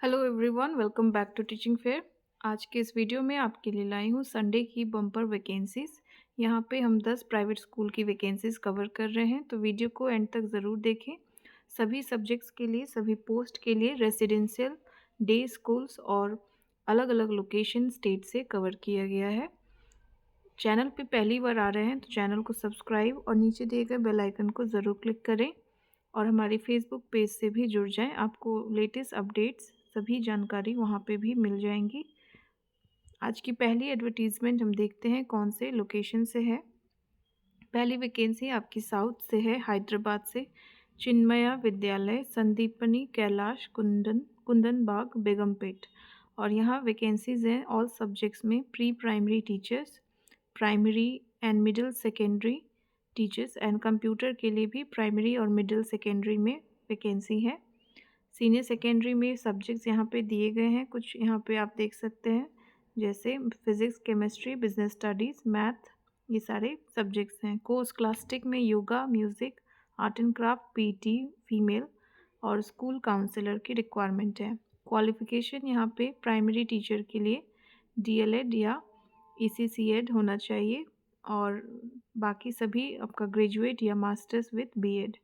Hello everyone, welcome back to teaching fair. आज के इस वीडियो में आपके लिए लाई हूँ संडे की बम्पर वैकेंसीज़। यहाँ पे हम 10 प्राइवेट स्कूल की वैकेंसीज़ कवर कर रहे हैं, तो वीडियो को एंड तक ज़रूर देखें। सभी सब्जेक्ट्स के लिए, सभी पोस्ट के लिए रेसिडेंशियल, डे स्कूल्स और अलग अलग लोकेशन स्टेट से कवर किया गया है। चैनल पे पहली बार आ रहे हैं तो चैनल को सब्सक्राइब और नीचे दिए गए बेल आइकन को ज़रूर क्लिक करें और हमारी फेसबुक पेज से भी जुड़ जाएं। आपको लेटेस्ट अपडेट्स, सभी जानकारी वहां पे भी मिल जाएंगी। आज की पहली एडवर्टीज़मेंट हम देखते हैं कौन से लोकेशन से है। पहली वैकेंसी आपकी साउथ से है, हैदराबाद से। चिन्मया विद्यालय, संदीपनी, कैलाश, कुंदन बाग, बेगमपेट। और यहाँ वैकेंसीज़ हैं ऑल सब्जेक्ट्स में। Pre primary teachers, primary and middle secondary teachers and computer के लिए भी प्राइमरी और मिडिल सेकेंडरी में वैकेंसी है। सीनियर सेकेंडरी में सब्जेक्ट्स यहाँ पे दिए गए हैं, कुछ यहाँ पे आप देख सकते हैं, जैसे physics, chemistry, business studies, math, ये सारे सब्जेक्ट्स हैं। कोर्स क्लास्टिक में yoga, music, art and craft, PT female और स्कूल काउंसलर की रिक्वायरमेंट है। क्वालिफ़िकेशन यहाँ पे प्राइमरी टीचर के लिए डीएलएड या ईसीसीएड होना चाहिए और बाकी सभी आपका ग्रेजुएट या मास्टर्स विद बीएड।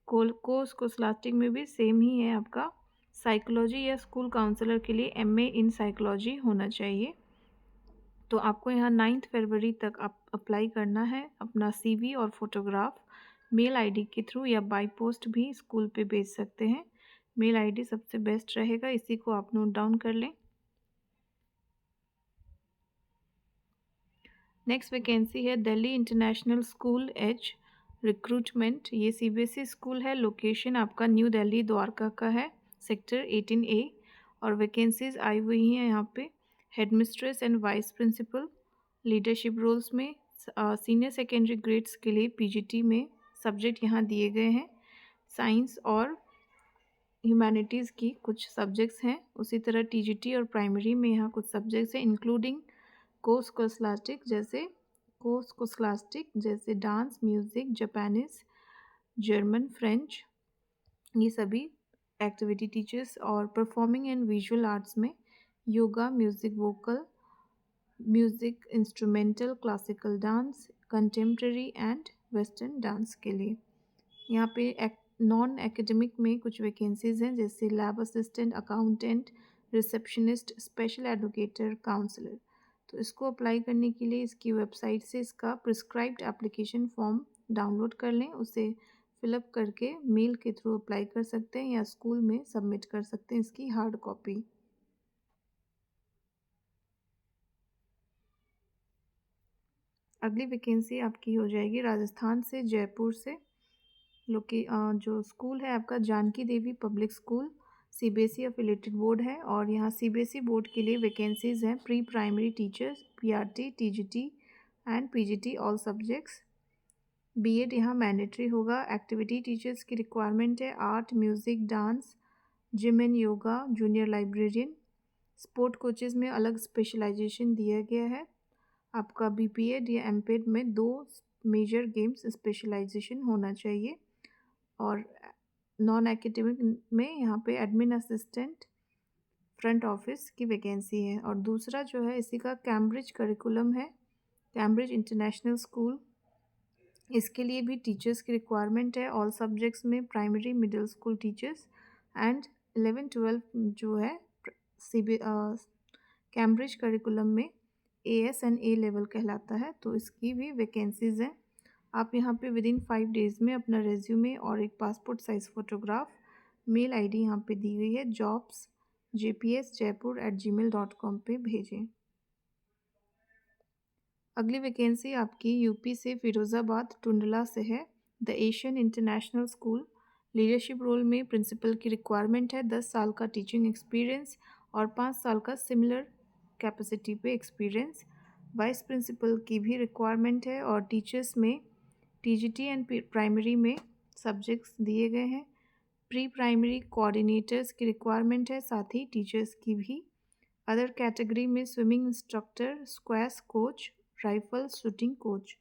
कोर्स कोस्लास्टिक में भी सेम ही है आपका। साइकोलॉजी या स्कूल काउंसलर के लिए एमए इन साइकोलॉजी होना चाहिए। तो आपको यहाँ 9 फरवरी तक आप अप्लाई करना है। अपना सीवी और फोटोग्राफ मेल आईडी के थ्रू या बाय पोस्ट भी स्कूल पे भेज सकते हैं। मेल आईडी सबसे बेस्ट रहेगा, इसी को आप नोट डाउन कर लें। नेक्स्ट वैकेंसी है Delhi International School edge recruitment. ये सीबीएसई स्कूल है। लोकेशन आपका न्यू दिल्ली द्वारका का है, सेक्टर 18A। और वैकेंसीज आई हुई हैं यहाँ पे headmistress and vice principal. Leadership roles में सीनियर सेकेंडरी ग्रेड्स के लिए पीजीटी में सब्जेक्ट यहाँ दिए गए हैं। साइंस और ह्यूमैनिटीज़ की कुछ सब्जेक्ट्स हैं। उसी तरह टीजीटी और प्राइमरी में यहाँ कुछ सब्जेक्ट्स हैं, इंक्लूडिंग कोर्स कोस्लास्टिक जैसे dance, music, Japanese, German, French, ये सभी एक्टिविटी टीचर्स। और परफॉर्मिंग एंड विजुअल आर्ट्स में yoga, music, vocal, music, instrumental, classical dance, contemporary and western dance के लिए। यहाँ पे नॉन एकेडमिक में कुछ वैकेंसीज़ हैं, जैसे lab assistant, accountant, receptionist, special educator, counsellor. तो इसको अप्लाई करने के लिए इसकी वेबसाइट से इसका प्रिस्क्राइब्ड एप्लीकेशन फॉर्म डाउनलोड कर लें। उसे फिलअप करके मेल के थ्रू अप्लाई कर सकते हैं या स्कूल में सबमिट कर सकते हैं इसकी हार्ड कॉपी। अगली वैकेंसी आपकी हो जाएगी राजस्थान से, जयपुर से। जो स्कूल है आपका Janki Devi public school, CBSE affiliated board है। और यहाँ सीबीएसई बोर्ड के लिए वैकेंसीज़ हैं pre primary teachers, PRT, TGT and PGT all subjects. B Ed यहाँ मैंडेटरी होगा। एक्टिविटी टीचर्स की रिक्वायरमेंट है art, music, dance, gym and yoga, junior librarian. Sport coaches में अलग स्पेशलाइजेशन दिया गया है। आपका बीपीएड या एमपेड में 2 मेजर गेम्स स्पेशलाइजेशन होना चाहिए। और नॉन एकेडमिक में यहाँ पे एडमिन असिस्टेंट, फ्रंट ऑफिस की वैकेंसी है। और दूसरा जो है इसी का कैम्ब्रिज करिकुलम है, कैम्ब्रिज इंटरनेशनल स्कूल। इसके लिए भी टीचर्स की रिक्वायरमेंट है ऑल सब्जेक्ट्स में, primary, middle school teachers and 11-12 जो है कैम्ब्रिज करिकुलम में एएस एंड ए लेवल कहलाता है। तो इसकी भी वैकेंसीज़ हैं। आप यहाँ पे विदिन 5 डेज़ में अपना रेज्यूमे और एक passport size photograph, mail ID यहाँ पे दी गई है jobs@jpsjaipur@gmail.com पे भेजें। अगली वैकेंसी आपकी यूपी से फिरोज़ाबाद टुंडला से है, the Asian International School. Leadership role में प्रिंसिपल की रिक्वायरमेंट है, 10 साल का टीचिंग एक्सपीरियंस और 5 साल का सिमिलर कैपेसिटी पे एक्सपीरियंस। वाइस प्रिंसिपल की भी रिक्वायरमेंट है और टीचर्स में टीजीटी एंड प्राइमरी में सब्जेक्ट्स दिए गए हैं। प्री प्राइमरी कोऑर्डिनेटर्स की रिक्वायरमेंट है, साथ ही टीचर्स की भी। अदर कैटेगरी में swimming instructor, squash coach, rifle shooting coach.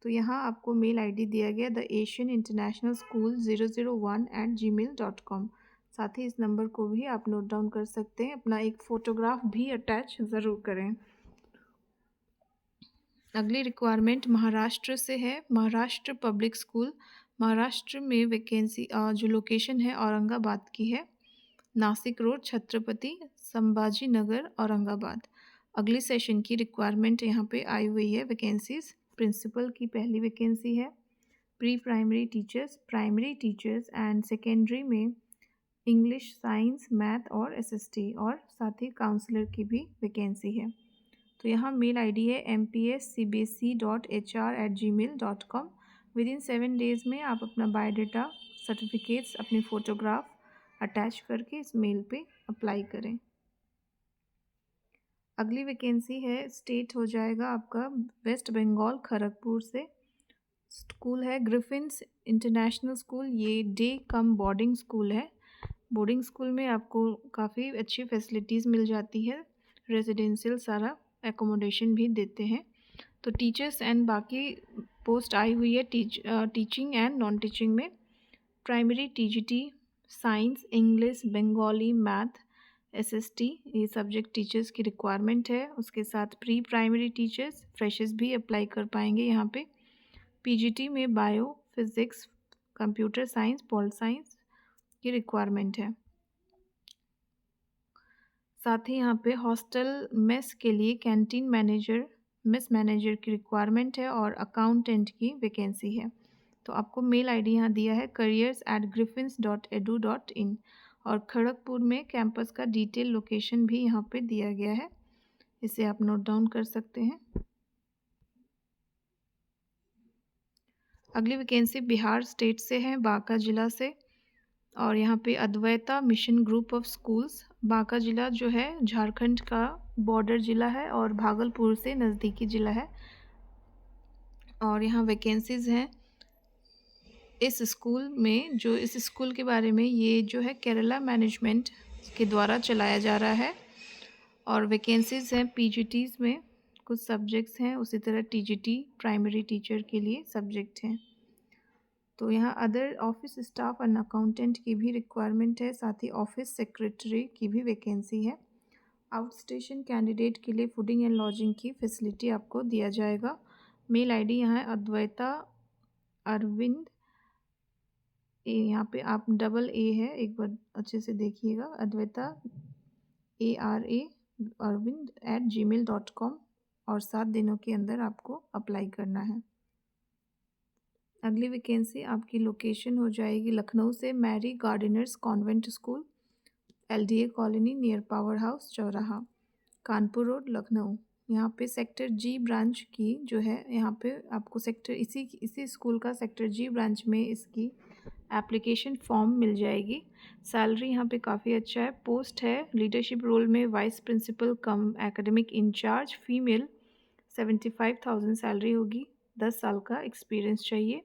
तो यहाँ आपको मेल आईडी दिया गया the Asian International school 001@gmail.com। साथ ही इस नंबर को भी आप नोट डाउन कर सकते हैं। अपना एक फ़ोटोग्राफ भी अटैच ज़रूर करें। अगली रिक्वायरमेंट महाराष्ट्र से है। महाराष्ट्र पब्लिक स्कूल, महाराष्ट्र में वैकेंसी जो लोकेशन है औरंगाबाद की है। नासिक रोड, छत्रपति संभाजी नगर, औरंगाबाद। अगली सेशन की रिक्वायरमेंट यहाँ पे आई हुई है वैकेंसीज। प्रिंसिपल की पहली वैकेंसी है। Pre primary teachers and secondary में इंग्लिश, साइंस, मैथ और एसएसटी, और साथ ही काउंसलर की भी वैकेंसी है। तो यहाँ मेल आईडी है mpscbsc.hr@gmail.com। विद इन 7 डेज़ में आप अपना बायोडाटा, सर्टिफिकेट्स, अपनी फ़ोटोग्राफ अटैच करके इस मेल पे अप्लाई करें। अगली वैकेंसी है, स्टेट हो जाएगा आपका वेस्ट बंगाल, खड़गपुर से। स्कूल है ग्रिफिन्स इंटरनेशनल स्कूल। ये डे कम बोर्डिंग स्कूल है। बोर्डिंग स्कूल में आपको काफ़ी अच्छी फैसिलिटीज़ मिल जाती है। रेजिडेंशियल सारा एकोमोडेशन भी देते हैं। तो टीचर्स एंड बाकी पोस्ट आई हुई है टीचिंग एंड नॉन टीचिंग में। Primary TGT, science, English, Bengali, math, SST, ये सब्जेक्ट टीचर्स की रिक्वायरमेंट है। उसके साथ प्री प्राइमरी टीचर्स, फ्रेशर्स भी अप्लाई कर पाएंगे यहाँ पे। पीजीटी में bio, physics, computer science, pol science की रिक्वायरमेंट है। साथ ही यहाँ पे हॉस्टल मेस के लिए कैंटीन मैनेजर, मेस मैनेजर की रिक्वायरमेंट है और अकाउंटेंट की वैकेंसी है। तो आपको मेल आईडी यहाँ दिया है careers@griffins.edu.in, और खड़गपुर में कैंपस का डिटेल लोकेशन भी यहाँ पे दिया गया है। इसे आप नोट डाउन कर सकते हैं। अगली वैकेंसी बिहार स्टेट से है, बांका जिला से, और यहाँ पे Advaita mission group of schools. Banka जिला जो है झारखंड का बॉर्डर जिला है और भागलपुर से नज़दीकी ज़िला है। और यहाँ वैकेंसीज़ हैं इस स्कूल में। जो इस स्कूल के बारे में, ये जो है केरला मैनेजमेंट के द्वारा चलाया जा रहा है। और वैकेंसीज़ हैं पीजीटीज़ में कुछ सब्जेक्ट्स हैं, उसी तरह टीजीटी प्राइमरी टीचर के लिए सब्जेक्ट हैं। तो यहाँ other office staff and accountant की भी रिक्वायरमेंट है। साथ ही ऑफिस सेक्रेटरी की भी वैकेंसी है। आउट स्टेशन कैंडिडेट के लिए फूडिंग एंड लॉजिंग की फैसिलिटी आपको दिया जाएगा। मेल आईडी यहाँ है अद्वैता अरविंद, यहाँ पे आप डबल ए है, एक बार अच्छे से देखिएगा, अद्वैता arvind@gmail.com, और 7 दिनों के अंदर आपको अप्लाई करना है। अगली वैकेंसी आपकी लोकेशन हो जाएगी लखनऊ से। Mary Gardner's convent school, LDA colony, near power house चौराहा, कानपुर रोड, लखनऊ। यहाँ पे सेक्टर जी ब्रांच की जो है, यहाँ पे आपको सेक्टर इसी स्कूल का सेक्टर जी ब्रांच में इसकी एप्लीकेशन फॉर्म मिल जाएगी। सैलरी यहाँ पे काफ़ी अच्छा है। पोस्ट है लीडरशिप रोल में वाइस प्रिंसिपल कम एकेडमिक इंचार्ज, फीमेल, 75,000 सैलरी होगी। 10 साल का एक्सपीरियंस चाहिए।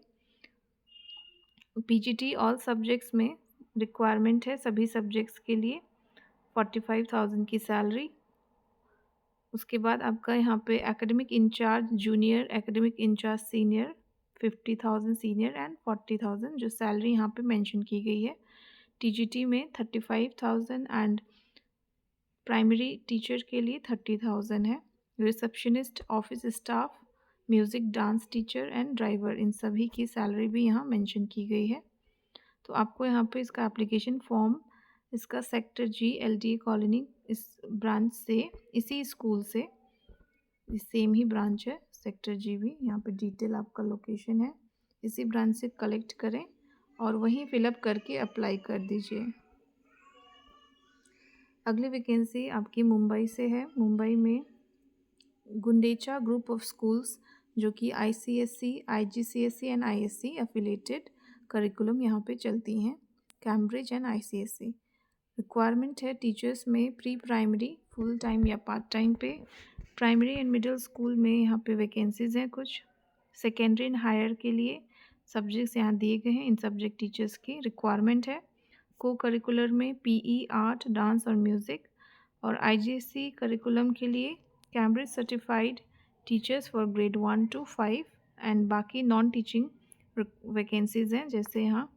पीजीटी ऑल सब्जेक्ट्स में रिक्वायरमेंट है, सभी सब्जेक्ट्स के लिए 45,000 की सैलरी। उसके बाद आपका यहाँ पे academic in-charge junior, academic in-charge senior 50,000 senior and 40,000 जो सैलरी यहाँ पे मेंशन की गई है। टीजीटी में 35,000 एंड प्राइमरी टीचर के लिए 30,000 है। Receptionist, office staff, music, dance teacher and driver, इन सभी की सैलरी भी यहाँ मेंशन की गई है। तो आपको यहाँ पे इसका एप्लीकेशन फॉर्म, इसका सेक्टर जी एलडीए कॉलोनी, इस ब्रांच से, इसी स्कूल से, सेम ही ब्रांच है सेक्टर जी भी, यहाँ पे डिटेल आपका लोकेशन है, इसी ब्रांच से कलेक्ट करें और वहीं फिलअप करके अप्लाई कर दीजिए। अगली वैकेंसी आपकी मुंबई से है। मुंबई में गुंडेचा ग्रुप ऑफ स्कूल्स, जो कि ICSC, IGCSE and ISC affiliated curriculum यहाँ पे चलती हैं, कैम्ब्रिज एंड आईसीएससी। रिक्वायरमेंट है टीचर्स में प्री प्राइमरी फुल टाइम या पार्ट टाइम पे। प्राइमरी एंड मिडिल स्कूल में यहाँ पे वैकेंसीज़ हैं कुछ। सेकेंडरी एंड हायर के लिए सब्जेक्ट्स यहाँ दिए गए हैं। इन सब्जेक्ट टीचर्स की रिक्वायरमेंट है। को करिकुलर में पीई, आर्ट, डांस और म्यूज़िक। और आईजीएससी करिकुलम के लिए Cambridge certified teachers for grade 1 to 5 and बाकी नॉन टीचिंग वैकेंसीज़ हैं, जैसे यहाँ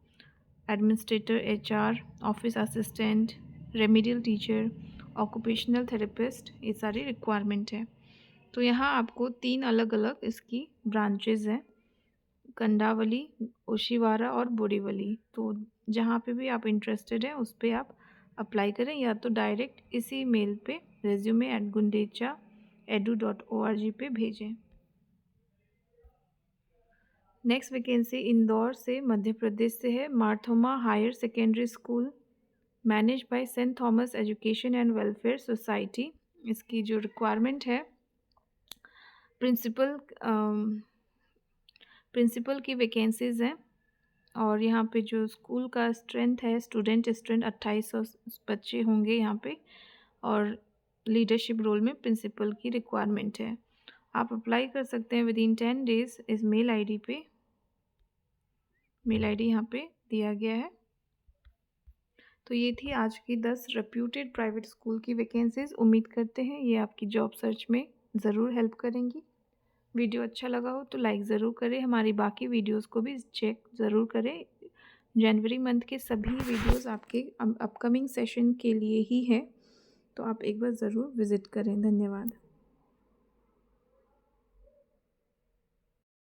administrator, HR, office assistant, remedial teacher, occupational therapist, ये सारी रिक्वायरमेंट है। तो यहाँ आपको 3 अलग अलग इसकी ब्रांचेज हैं, कंडावली, ओशिवारा और बोरीवली। तो जहाँ पे भी आप इंटरेस्टेड हैं उस पे आप अप्लाई करें, या तो डायरेक्ट इसी मेल पे resume@gundecha.edu.org पे भेजें। नेक्स्ट वैकेंसी इंदौर से, मध्य प्रदेश से है। Marthoma higher secondary school manage by Saint Thomas Education and Welfare Society. इसकी जो रिक्वायरमेंट है, प्रिंसिपल की वैकेंसीज़ हैं, और यहाँ पे जो स्कूल का स्ट्रेंथ है, स्टूडेंट स्ट्रेंथ 2800 बच्चे होंगे यहाँ पे, और लीडरशिप रोल में प्रिंसिपल की रिक्वायरमेंट है। आप अप्लाई कर सकते हैं विदिन 10 डेज़ इस मेल आईडी पे। मेल आईडी यहाँ पे दिया गया है। तो ये थी आज की 10 रेप्यूटेड प्राइवेट स्कूल की वैकेंसीज़। उम्मीद करते हैं ये आपकी जॉब सर्च में ज़रूर हेल्प करेंगी। वीडियो अच्छा लगा हो तो लाइक ज़रूर करें, हमारी बाकी वीडियोस को भी चेक ज़रूर करें। जनवरी मंथ के सभी वीडियोस आपके अपकमिंग सेशन के लिए ही हैं, तो आप एक बार ज़रूर विज़िट करें। धन्यवाद।